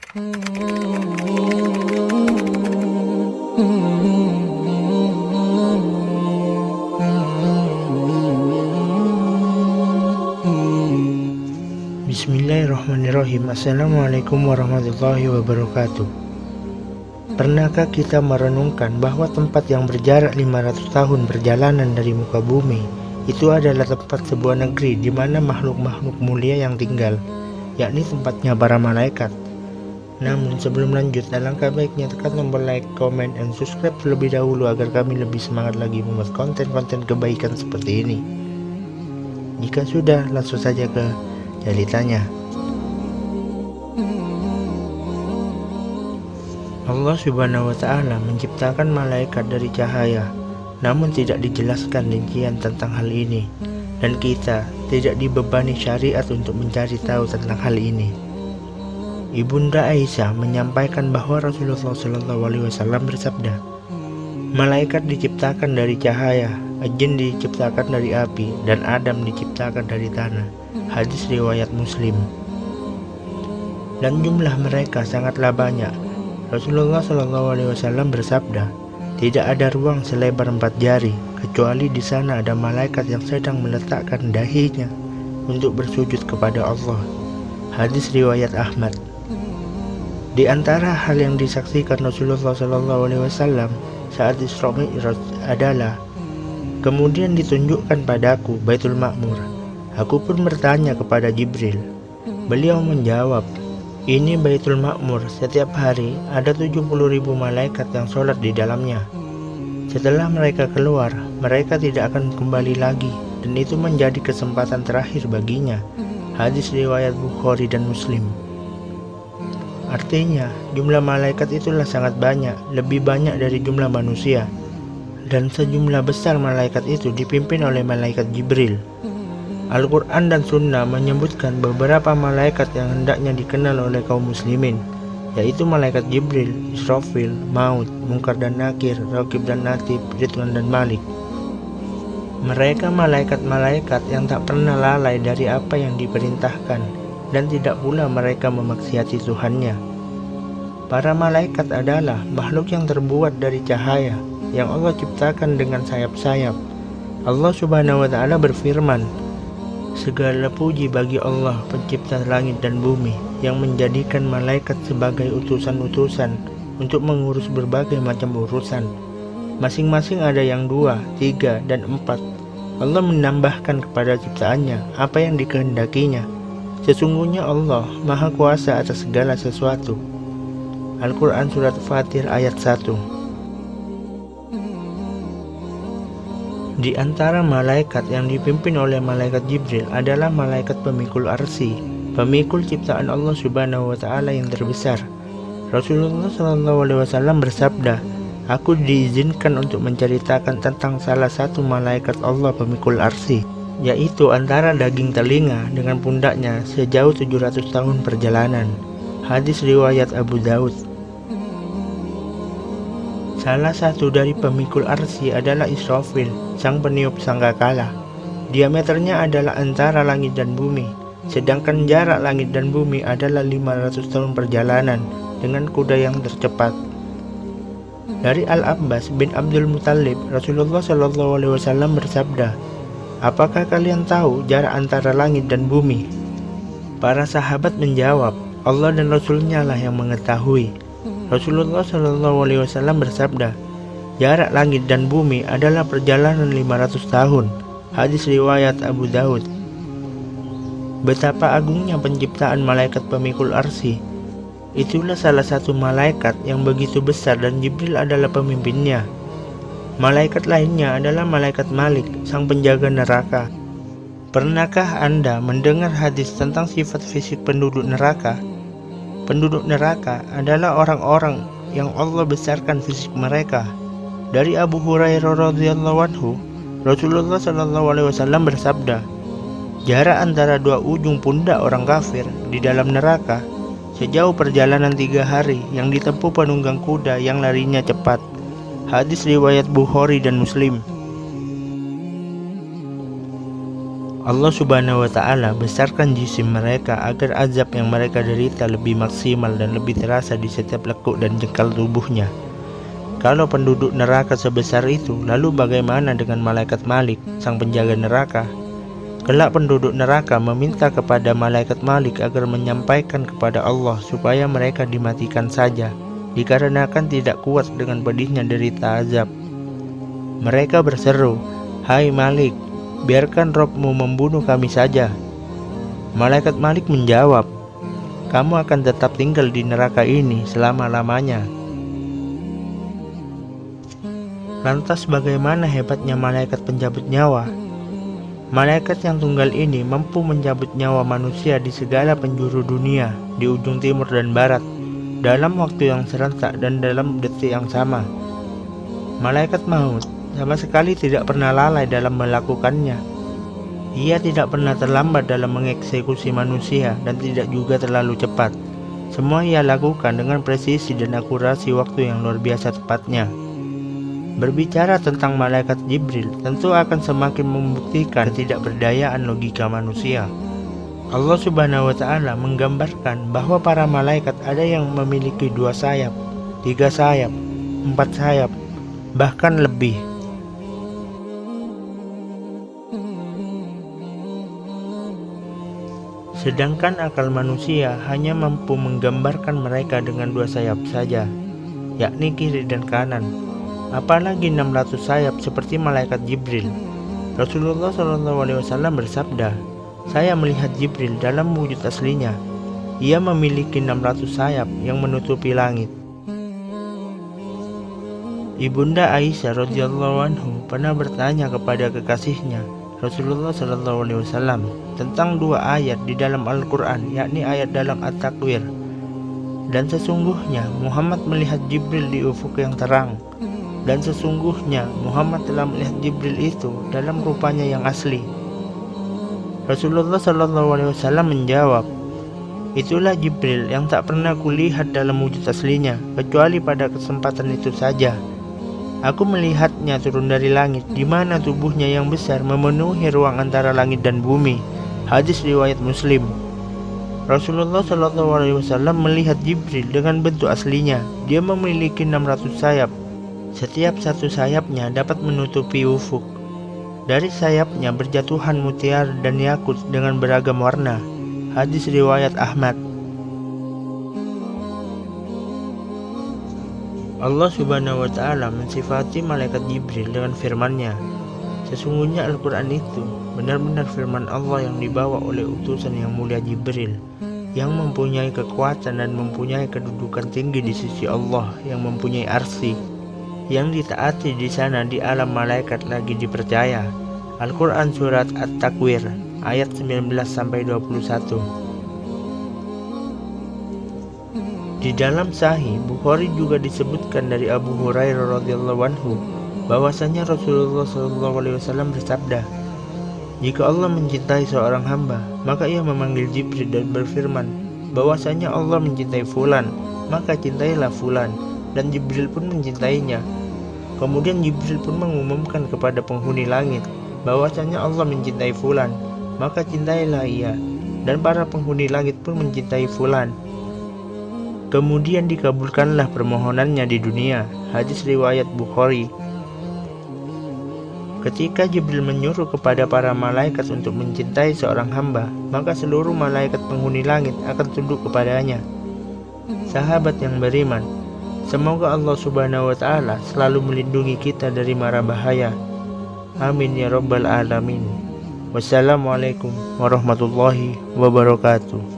Bismillahirrahmanirrahim. Assalamualaikum warahmatullahi wabarakatuh. Pernahkah kita merenungkan bahwa tempat yang berjarak 500 tahun perjalanan dari muka bumi itu adalah tempat sebuah negeri di mana makhluk-makhluk mulia yang tinggal, yakni tempatnya para malaikat. Namun sebelum lanjut, alangkah baiknya tekan tombol like, comment, dan subscribe terlebih dahulu agar kami lebih semangat lagi membuat konten-konten kebaikan seperti ini. Jika sudah, langsung saja ke ceritanya. Allah Subhanahu wa Ta'ala menciptakan malaikat dari cahaya, namun tidak dijelaskan rincian tentang hal ini, dan kita tidak dibebani syariat untuk mencari tahu tentang hal ini. Ibunda Aisyah menyampaikan bahwa Rasulullah SAW bersabda, malaikat diciptakan dari cahaya, jin diciptakan dari api, dan Adam diciptakan dari tanah. Hadis riwayat Muslim. Dan jumlah mereka sangatlah banyak. Rasulullah SAW bersabda, tidak ada ruang selebar 4 jari, kecuali di sana ada malaikat yang sedang meletakkan dahinya untuk bersujud kepada Allah. Hadis riwayat Ahmad. Di antara hal yang disaksikan Rasulullah SAW saat Isra Mi'raj adalah, kemudian ditunjukkan padaku Baitul Ma'mur. Aku pun bertanya kepada Jibril. Beliau menjawab, ini Baitul Ma'mur, setiap hari ada 70.000 malaikat yang sholat di dalamnya. Setelah mereka keluar, mereka tidak akan kembali lagi, dan itu menjadi kesempatan terakhir baginya. Hadis riwayat Bukhari dan Muslim. Artinya, jumlah malaikat itulah sangat banyak, lebih banyak dari jumlah manusia. Dan sejumlah besar malaikat itu dipimpin oleh malaikat Jibril. Al-Quran dan Sunnah menyebutkan beberapa malaikat yang hendaknya dikenal oleh kaum muslimin, yaitu malaikat Jibril, Israfil, Maut, Munkar dan Nakir, Raqib dan Atid, Ridwan dan Malik. Mereka malaikat-malaikat yang tak pernah lalai dari apa yang diperintahkan, dan tidak pula mereka memaksiati Tuhannya. Para malaikat adalah makhluk yang terbuat dari cahaya yang Allah ciptakan dengan sayap-sayap. Allah Subhanahu wa Ta'ala berfirman, segala puji bagi Allah pencipta langit dan bumi yang menjadikan malaikat sebagai utusan-utusan untuk mengurus berbagai macam urusan. Masing-masing ada yang 2, 3, dan 4. Allah menambahkan kepada ciptaannya apa yang dikehendakinya. Sesungguhnya Allah Maha Kuasa atas segala sesuatu. Al-Quran Surat Fatir ayat 1. Di antara malaikat yang dipimpin oleh malaikat Jibril adalah malaikat pemikul arsy, pemikul ciptaan Allah Subhanahu wa Ta'ala yang terbesar. Rasulullah SAW bersabda, aku diizinkan untuk menceritakan tentang salah satu malaikat Allah pemikul arsy, yaitu antara daging telinga dengan pundaknya sejauh 700 tahun perjalanan. Hadis riwayat Abu Daud. Salah satu dari pemikul arsy adalah Israfil, sang peniup sangkakala. Diameternya adalah antara langit dan bumi, sedangkan jarak langit dan bumi adalah 500 tahun perjalanan dengan kuda yang tercepat. Dari Al-Abbas bin Abdul Muttalib, Rasulullah SAW bersabda, apakah kalian tahu jarak antara langit dan bumi? Para sahabat menjawab, Allah dan Rasulnya lah yang mengetahui. Rasulullah SAW bersabda, jarak langit dan bumi adalah perjalanan 500 tahun. Hadis riwayat Abu Daud. Betapa agungnya penciptaan malaikat pemikul arsy. Itulah salah satu malaikat yang begitu besar dan Jibril adalah pemimpinnya. Malaikat lainnya adalah malaikat Malik, sang penjaga neraka. Pernahkah Anda mendengar hadis tentang sifat fisik penduduk neraka? Penduduk neraka adalah orang-orang yang Allah besarkan fisik mereka. Dari Abu Hurairah radhiyallahu anhu, Rasulullah SAW bersabda, jarak antara 2 ujung pundak orang kafir di dalam neraka sejauh perjalanan 3 hari yang ditempuh penunggang kuda yang larinya cepat. Hadis riwayat Bukhari dan Muslim. Allah Subhanahu wa Ta'ala besarkan jisim mereka agar azab yang mereka derita lebih maksimal dan lebih terasa di setiap lekuk dan jengkal tubuhnya. Kalau penduduk neraka sebesar itu, lalu bagaimana dengan malaikat Malik, sang penjaga neraka? Kelak penduduk neraka meminta kepada malaikat Malik agar menyampaikan kepada Allah supaya mereka dimatikan saja, dikarenakan tidak kuat dengan pedihnya derita azab. Mereka berseru, "Hai Malik, biarkan Rabb-Mu membunuh kami saja." Malaikat Malik menjawab, "Kamu akan tetap tinggal di neraka ini selama-lamanya." Lantas bagaimana hebatnya malaikat pencabut nyawa? Malaikat yang tunggal ini mampu mencabut nyawa manusia di segala penjuru dunia, di ujung timur dan barat, dalam waktu yang serentak dan dalam detik yang sama. Malaikat maut sama sekali tidak pernah lalai dalam melakukannya. Ia tidak pernah terlambat dalam mengeksekusi manusia dan tidak juga terlalu cepat. Semua ia lakukan dengan presisi dan akurasi waktu yang luar biasa tepatnya. Berbicara tentang malaikat Jibril tentu akan semakin membuktikan ketidakberdayaan logika manusia. Allah Subhanahu wa Ta'ala menggambarkan bahwa para malaikat ada yang memiliki 2 sayap, 3 sayap, 4 sayap, bahkan lebih. Sedangkan akal manusia hanya mampu menggambarkan mereka dengan 2 sayap saja, yakni kiri dan kanan. Apalagi 600 sayap seperti malaikat Jibril. Rasulullah SAW bersabda, "Saya melihat Jibril dalam wujud aslinya. Ia memiliki 600 sayap yang menutupi langit." Ibunda Aisyah radhiyallahu anhu pernah bertanya kepada kekasihnya Rasulullah SAW tentang 2 ayat di dalam Al-Quran, yakni ayat dalam At-Takwir. Dan sesungguhnya Muhammad melihat Jibril di ufuk yang terang. Dan sesungguhnya Muhammad telah melihat Jibril itu dalam rupanya yang asli. Rasulullah SAW menjawab, "Itulah Jibril yang tak pernah kulihat dalam wujud aslinya, kecuali pada kesempatan itu saja. Aku melihatnya turun dari langit, di mana tubuhnya yang besar memenuhi ruang antara langit dan bumi." Hadis riwayat Muslim. Rasulullah SAW melihat Jibril dengan bentuk aslinya. Dia memiliki 600 sayap. Setiap satu sayapnya dapat menutupi ufuk. Dari sayapnya berjatuhan mutiara dan yakut dengan beragam warna. Hadis riwayat Ahmad. Allah Subhanahu wa Ta'ala mensifati malaikat Jibril dengan firman-Nya, "Sesungguhnya Al-Quran itu benar-benar firman Allah yang dibawa oleh utusan yang mulia Jibril, yang mempunyai kekuatan dan mempunyai kedudukan tinggi di sisi Allah, yang mempunyai arsy, yang ditaati di sana di alam malaikat lagi dipercaya." Al-Quran Surat At-Takwir ayat 19-21. Di dalam Sahih Bukhari juga disebutkan dari Abu Hurairah radhiyallahu anhu bahwasanya Rasulullah SAW bersabda, "Jika Allah mencintai seorang hamba, maka ia memanggil Jibril dan berfirman bahwasanya Allah mencintai fulan, maka cintailah fulan." Dan Jibril pun mencintainya. Kemudian Jibril pun mengumumkan kepada penghuni langit bahwasanya Allah mencintai fulan, maka cintailah ia. Dan para penghuni langit pun mencintai fulan. Kemudian dikabulkanlah permohonannya di dunia. Hadis riwayat Bukhari. Ketika Jibril menyuruh kepada para malaikat untuk mencintai seorang hamba, maka seluruh malaikat penghuni langit akan tunduk kepadanya. Sahabat yang beriman, semoga Allah Subhanahu wa Ta'ala selalu melindungi kita dari mara bahaya. Amin ya rabbal alamin. Wassalamualaikum warahmatullahi wabarakatuh.